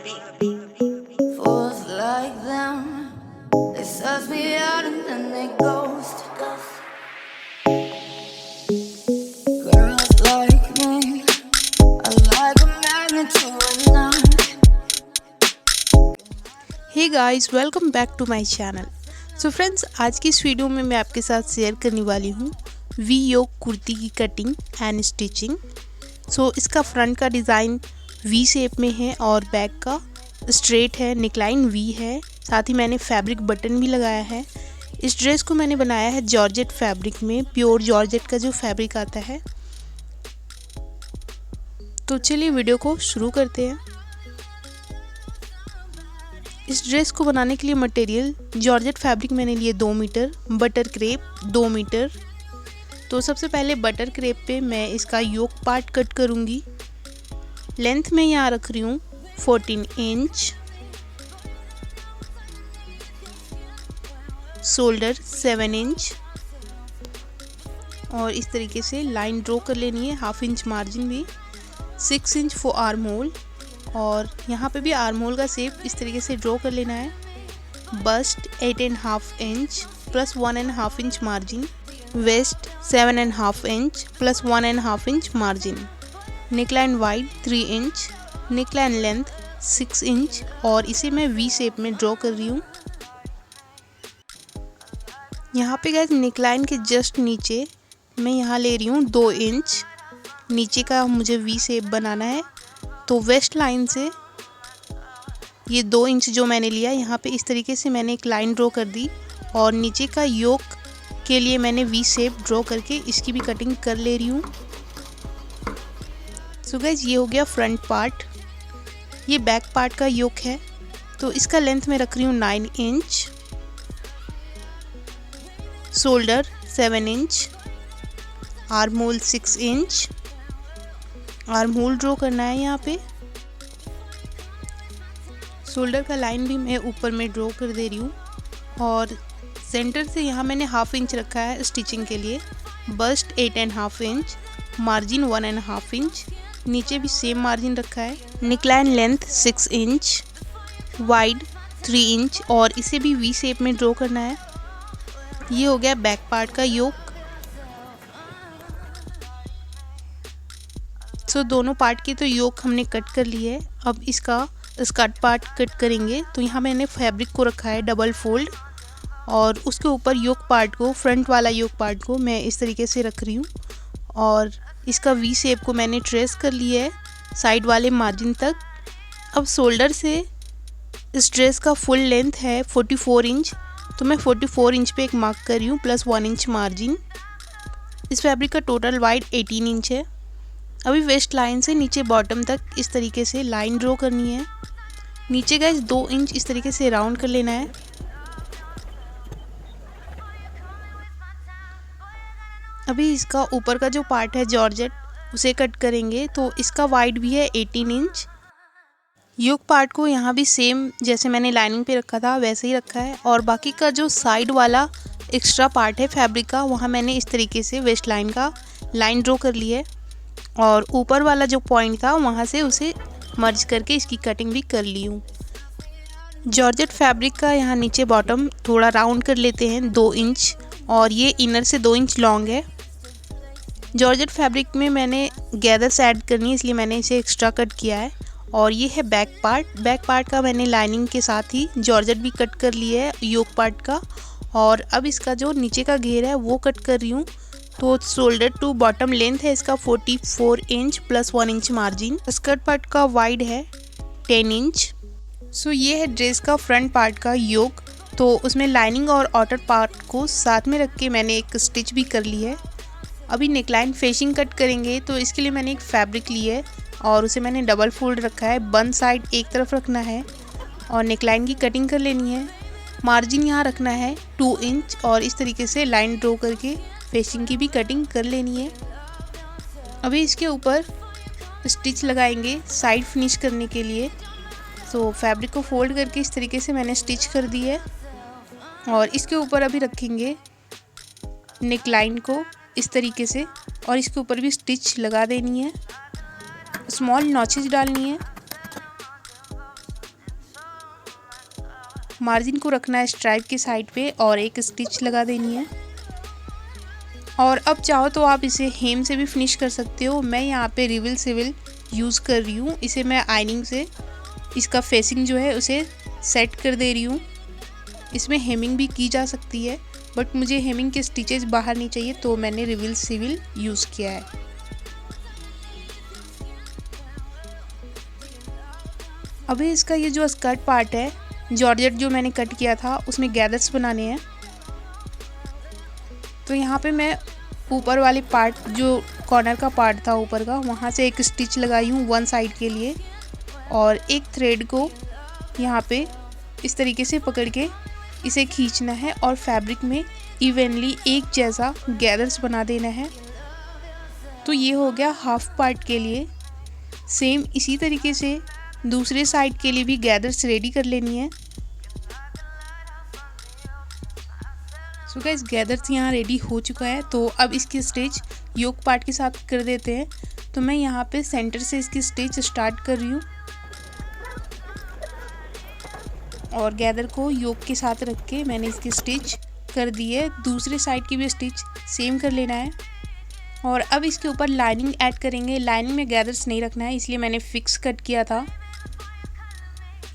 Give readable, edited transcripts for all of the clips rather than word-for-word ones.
Fools like them, they suss me out and then they ghost. Girls like me, I like a magnet to a knot. Hey guys, welcome back to my channel. So friends, आज की इस video में मैं आपके साथ share करने वाली हूँ वी योक कुर्ती की कटिंग एंड स्टिचिंग। सो इसका फ्रंट का डिज़ाइन वी शेप में है और बैक का स्ट्रेट है, नेकलाइन वी है। साथ ही मैंने फैब्रिक बटन भी लगाया है। इस ड्रेस को मैंने बनाया है जॉर्जेट फैब्रिक में, प्योर जॉर्जेट का जो फैब्रिक आता है। तो चलिए वीडियो को शुरू करते हैं। इस ड्रेस को बनाने के लिए मटेरियल जॉर्जेट फैब्रिक मैंने लिए 2 मीटर, बटर क्रेप 2 मीटर। तो सबसे पहले बटर क्रेप पे मैं इसका योक पार्ट कट करूँगी। लेंथ में यहाँ रख रही हूँ 14 इंच, शोल्डर 7 इंच और इस तरीके से लाइन ड्रॉ कर लेनी है। हाफ इंच मार्जिन भी, 6 इंच फॉर आर्म होल और यहाँ पे भी आर्म होल का शेप इस तरीके से ड्रॉ कर लेना है। Bust 8.5 inch plus 1.5 inch margin, waist 7.5 inch plus 1.5 inch margin, neckline wide 3 inch, neckline length 6 inch और इसे मैं वी शेप में ड्रॉ कर रही हूँ। यहाँ पे गाइस नेकलाइन के जस्ट नीचे मैं यहाँ ले रही हूँ 2 इंच, नीचे का मुझे वी शेप बनाना है। तो वेस्ट लाइन से ये 2 इंच जो मैंने लिया, यहाँ पे इस तरीके से मैंने एक लाइन ड्रॉ कर दी और नीचे का योक के लिए मैंने वी शेप ड्रॉ करके इसकी भी कटिंग कर ले रही हूँ। सो गाइस, ये हो गया फ्रंट पार्ट। ये बैक पार्ट का योक है। तो इसका लेंथ में रख रही हूँ 9 inch, shoulder 7 inch, arm hole 6 inch. Arm hole draw करना है यहाँ पे। शोल्डर का लाइन भी मैं ऊपर में ड्रॉ कर दे रही हूँ और सेंटर से यहाँ मैंने हाफ इंच रखा है स्टिचिंग के लिए। बस्ट 8.5 इंच, मार्जिन 1.5 इंच, नीचे भी सेम मार्जिन रखा है। Neckline length 6 inch, wide 3 inch और इसे भी वी शेप में ड्रॉ करना है। ये हो गया बैक पार्ट का योक। सो दोनों पार्ट की तो योक हमने कट कर ली है। अब इसका स्कर्ट पार्ट कट करेंगे। तो यहाँ मैंने फैब्रिक को रखा है डबल फोल्ड और उसके ऊपर योक पार्ट को, फ्रंट वाला योक पार्ट को मैं इस तरीके से रख रही हूँ और इसका वी शेप को मैंने ट्रेस कर लिया है साइड वाले मार्जिन तक। अब शोल्डर से इस ड्रेस का फुल लेंथ है 44 इंच, तो मैं 44 इंच पे एक मार्क कर रही हूँ प्लस 1 इंच मार्जिन। इस फैब्रिक का टोटल वाइड 18 इंच है। अभी वेस्ट लाइन से नीचे बॉटम तक इस तरीके से लाइन ड्रॉ करनी है। नीचे गाइस 2 इंच इस तरीके से राउंड कर लेना है। अभी इसका ऊपर का जो पार्ट है जॉर्जेट, उसे कट करेंगे। तो इसका वाइड भी है 18 इंच। योक पार्ट को यहाँ भी सेम जैसे मैंने लाइनिंग पे रखा था वैसे ही रखा है और बाकी का जो साइड वाला एक्स्ट्रा पार्ट है फैब्रिक का, वहाँ मैंने इस तरीके से वेस्ट लाइन का लाइन ड्रॉ कर ली है और ऊपर वाला जो पॉइंट था वहाँ से उसे मर्ज करके इसकी कटिंग भी कर ली हूँ। जॉर्जेट फैब्रिक का यहाँ नीचे बॉटम थोड़ा राउंड कर लेते हैं 2 इंच और ये इनर से 2 इंच लॉन्ग है। जॉर्जेट फैब्रिक में मैंने गैदर्स ऐड करनी है, इसलिए मैंने इसे एक्स्ट्रा कट किया है। और ये है बैक पार्ट। बैक पार्ट का मैंने लाइनिंग के साथ ही जॉर्जेट भी कट कर लिया है योक पार्ट का और अब इसका जो नीचे का घेर है वो कट कर रही हूँ। तो शोल्डर टू बॉटम लेंथ है इसका 44 inch plus 1 inch margin. Skirt part का वाइड है 10 इंच। सो ये है ड्रेस का फ्रंट पार्ट का योक। तो उसमें लाइनिंग और आउटर पार्ट को साथ में रख के मैंने एक स्टिच भी कर ली है। अभी नेकलाइन फेसिंग कट करेंगे। तो इसके लिए मैंने एक फैब्रिक ली है और उसे मैंने डबल फोल्ड रखा है। बन साइड एक तरफ रखना है और नेकलाइन की कटिंग कर लेनी है। मार्जिन यहाँ रखना है 2 इंच और इस तरीके से लाइन ड्रॉ करके फेसिंग की भी कटिंग कर लेनी है। अभी इसके ऊपर स्टिच लगाएंगे साइड फिनिश करने के लिए। तो फैब्रिक को फोल्ड करके इस तरीके से मैंने स्टिच कर दी है और इसके ऊपर अभी रखेंगे नेकलाइन को इस तरीके से और इसके ऊपर भी स्टिच लगा देनी है। स्मॉल नॉचेस डालनी है। मार्जिन को रखना है स्ट्राइप के साइड पे और एक स्टिच लगा देनी है। और अब चाहो तो आप इसे हेम से भी फिनिश कर सकते हो। मैं यहाँ पे रिविल सिविल यूज़ कर रही हूँ। इसे मैं आयनिंग से इसका फेसिंग जो है उसे सेट कर दे रही हूँ। इसमें हेमिंग भी की जा सकती है बट मुझे हेमिंग के स्टिचेस बाहर नहीं चाहिए, तो मैंने रिविल सिविल यूज़ किया है। अभी इसका ये जो स्कर्ट पार्ट है, जॉर्जेट जो मैंने कट किया था उसमें गैदर्स बनाने हैं। तो यहाँ पे मैं ऊपर वाले पार्ट जो कॉर्नर का पार्ट था ऊपर का, वहाँ से एक स्टिच लगाई हूँ वन साइड के लिए और एक थ्रेड को यहाँ पे इस तरीके से पकड़ के इसे खींचना है और फैब्रिक में इवनली एक जैसा गैदर्स बना देना है। तो ये हो गया हाफ पार्ट के लिए। सेम इसी तरीके से दूसरे साइड के लिए भी गैदर्स रेडी कर लेनी है। सो गाइस, गैदर्स यहाँ रेडी हो चुका है। तो अब इसकी स्टिच योक पार्ट के साथ कर देते हैं। तो मैं यहाँ पे सेंटर से इसकी स्टिच स्टार्ट कर रही हूँ और गैदर को योक के साथ रख के मैंने इसकी स्टिच कर दी है। दूसरे साइड की भी स्टिच सेम कर लेना है और अब इसके ऊपर लाइनिंग ऐड करेंगे। लाइनिंग में गैदर्स नहीं रखना है, इसलिए मैंने फिक्स कट किया था।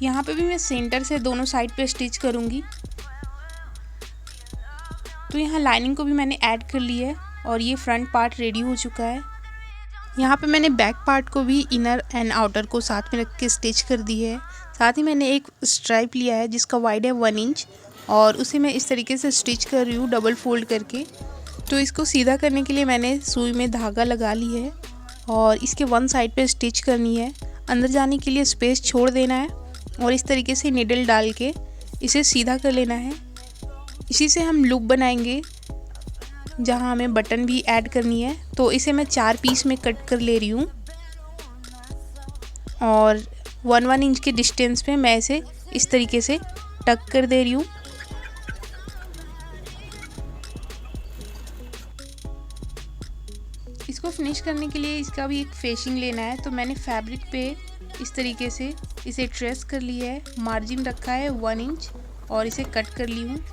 यहाँ पे भी मैं सेंटर से दोनों साइड पे स्टिच करूँगी। तो यहाँ लाइनिंग को भी मैंने ऐड कर ली है और ये फ्रंट पार्ट रेडी हो चुका है। यहाँ पे मैंने बैक पार्ट को भी इनर एंड आउटर को साथ में रख के स्टिच कर दी है। साथ ही मैंने एक स्ट्राइप लिया है जिसका वाइड है 1 इंच और उसे मैं इस तरीके से स्टिच कर रही हूँ डबल फोल्ड करके। तो इसको सीधा करने के लिए मैंने सुई में धागा लगा ली है और इसके वन साइड पे स्टिच करनी है। अंदर जाने के लिए स्पेस छोड़ देना है और इस तरीके से निडल डाल के इसे सीधा कर लेना है। इसी से हम लूप बनाएंगे जहाँ हमें बटन भी ऐड करनी है। तो इसे मैं 4 पीस में कट कर ले रही हूँ और 1 इंच के डिस्टेंस पे मैं इसे इस तरीके से टक कर दे रही हूँ। इसको फिनिश करने के लिए इसका भी एक फेसिंग लेना है। तो मैंने फैब्रिक पे इस तरीके से इसे ट्रेस कर लिया है। मार्जिन रखा है 1 इंच और इसे कट कर ली हूँ।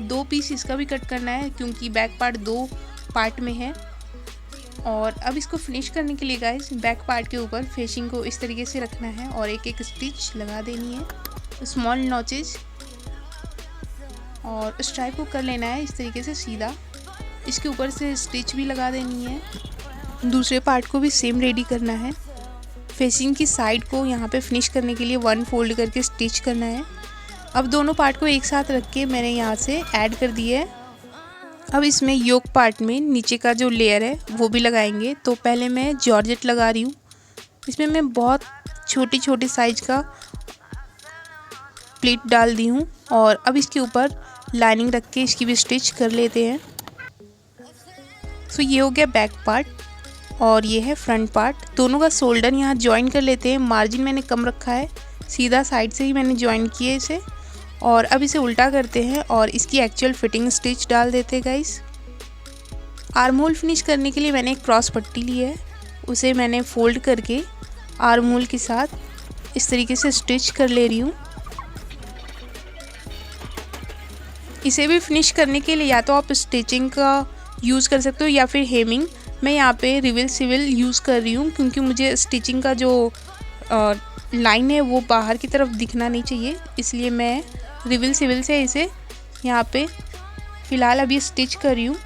2 पीस इसका भी कट करना है क्योंकि बैक पार्ट 2 पार्ट में है। और अब इसको फिनिश करने के लिए गाइस बैक पार्ट के ऊपर फेसिंग को इस तरीके से रखना है और एक एक स्टिच लगा देनी है, स्मॉल नॉचेस, और स्ट्राइप को कर लेना है इस तरीके से सीधा। इसके ऊपर से स्टिच भी लगा देनी है। दूसरे पार्ट को भी सेम रेडी करना है। फेसिंग की साइड को यहाँ पे फिनिश करने के लिए 1 फोल्ड करके स्टिच करना है। अब दोनों पार्ट को एक साथ रख के मैंने यहाँ से ऐड कर दिया है। अब इसमें योक पार्ट में नीचे का जो लेयर है वो भी लगाएंगे। तो पहले मैं जॉर्जेट लगा रही हूँ। इसमें मैं बहुत छोटी छोटी साइज का प्लीट डाल दी हूँ और अब इसके ऊपर लाइनिंग रख के इसकी भी स्टिच कर लेते हैं। सो ये हो गया बैक पार्ट और ये है फ्रंट पार्ट। दोनों का शोल्डर यहाँ ज्वाइन कर लेते हैं। मार्जिन मैंने कम रखा है, सीधा साइड से ही मैंने ज्वाइन किए इसे। और अब इसे उल्टा करते हैं और इसकी एक्चुअल फिटिंग स्टिच डाल देते हैं गाइस। आर्म होल फिनिश करने के लिए मैंने एक क्रॉस पट्टी ली है, उसे मैंने फोल्ड करके आर्म होल के साथ इस तरीके से स्टिच कर ले रही हूँ। इसे भी फिनिश करने के लिए या तो आप स्टिचिंग का यूज़ कर सकते हो या फिर हेमिंग। मैं यहाँ पे रिविल सिविल यूज़ कर रही हूँ क्योंकि मुझे स्टिचिंग का जो लाइन है वो बाहर की तरफ दिखना नहीं चाहिए, इसलिए मैं रिविल सिविल से इसे यहाँ पे फ़िलहाल अभी स्टिच कर रही हूँ।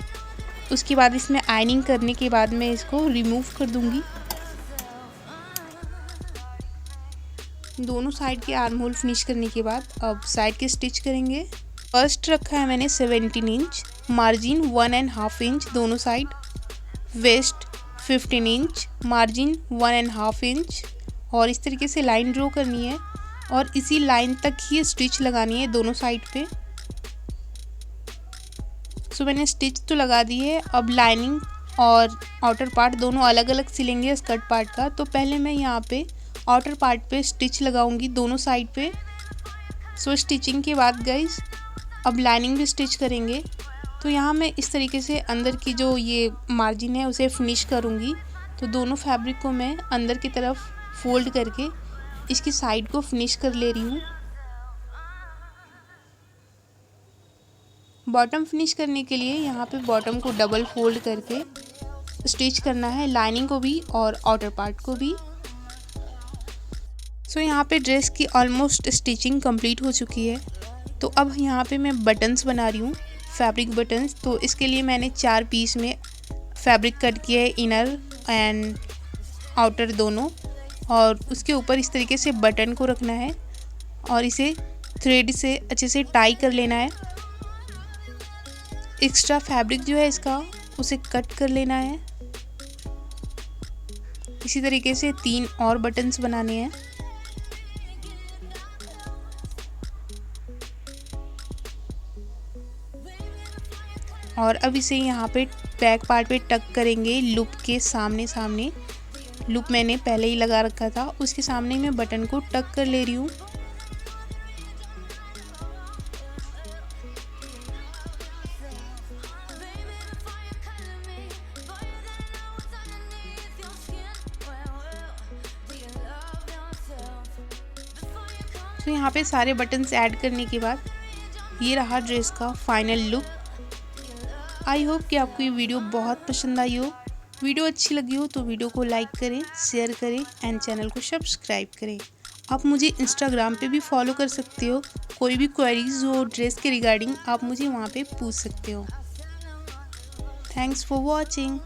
उसके बाद इसमें आयनिंग करने के बाद मैं इसको रिमूव कर दूँगी। दोनों साइड के आर्म होल फिनिश करने के बाद अब साइड के स्टिच करेंगे। फर्स्ट रखा है मैंने 17 इंच, मार्जिन 1.5 इंच दोनों side, waist 15 inch, margin 1.5 inch, और इस तरीके से लाइन ड्रॉ करनी है और इसी लाइन तक ही स्टिच लगानी है दोनों साइड पे। सो मैंने स्टिच तो लगा दी है। अब लाइनिंग और आउटर पार्ट दोनों अलग अलग सिलेंगे स्कर्ट पार्ट का। तो पहले मैं यहाँ पे आउटर पार्ट पे स्टिच लगाऊंगी दोनों साइड पे। सो स्टिचिंग के बाद गाइस अब लाइनिंग भी स्टिच करेंगे। तो यहाँ मैं इस तरीके से अंदर की जो ये मार्जिन है उसे फिनिश करूँगी। तो दोनों फैब्रिक को मैं अंदर की तरफ फोल्ड करके इसकी साइड को फिनिश कर ले रही हूँ। बॉटम फिनिश करने के लिए यहाँ पे बॉटम को डबल फोल्ड करके स्टिच करना है, लाइनिंग को भी और आउटर पार्ट को भी। सो यहाँ पे ड्रेस की ऑलमोस्ट स्टिचिंग कंप्लीट हो चुकी है। तो अब यहाँ पे मैं बटन्स बना रही हूँ, फैब्रिक बटन्स। तो इसके लिए मैंने 4 पीस में फैब्रिक कट किया है, इनर एंड आउटर दोनों, और उसके ऊपर इस तरीके से बटन को रखना है और इसे थ्रेड से अच्छे से टाई कर लेना है। एक्स्ट्रा फैब्रिक जो है इसका उसे कट कर लेना है। इसी तरीके से 3 और बटन्स बनाने हैं। और अब इसे यहाँ पे बैक पार्ट पे टक करेंगे, लूप के सामने सामने। लूप मैंने पहले ही लगा रखा था, उसके सामने मैं बटन को टक कर ले रही हूँ। तो यहाँ पे सारे बटन्स ऐड करने के बाद ये रहा ड्रेस का फाइनल लुक। आई होप कि आपको ये वीडियो बहुत पसंद आई हो। वीडियो अच्छी लगी हो तो वीडियो को लाइक करें, शेयर करें एंड चैनल को सब्सक्राइब करें। आप मुझे इंस्टाग्राम पे भी फॉलो कर सकते हो। कोई भी क्वेरीज हो ड्रेस के रिगार्डिंग आप मुझे वहाँ पे पूछ सकते हो। Thanks for watching.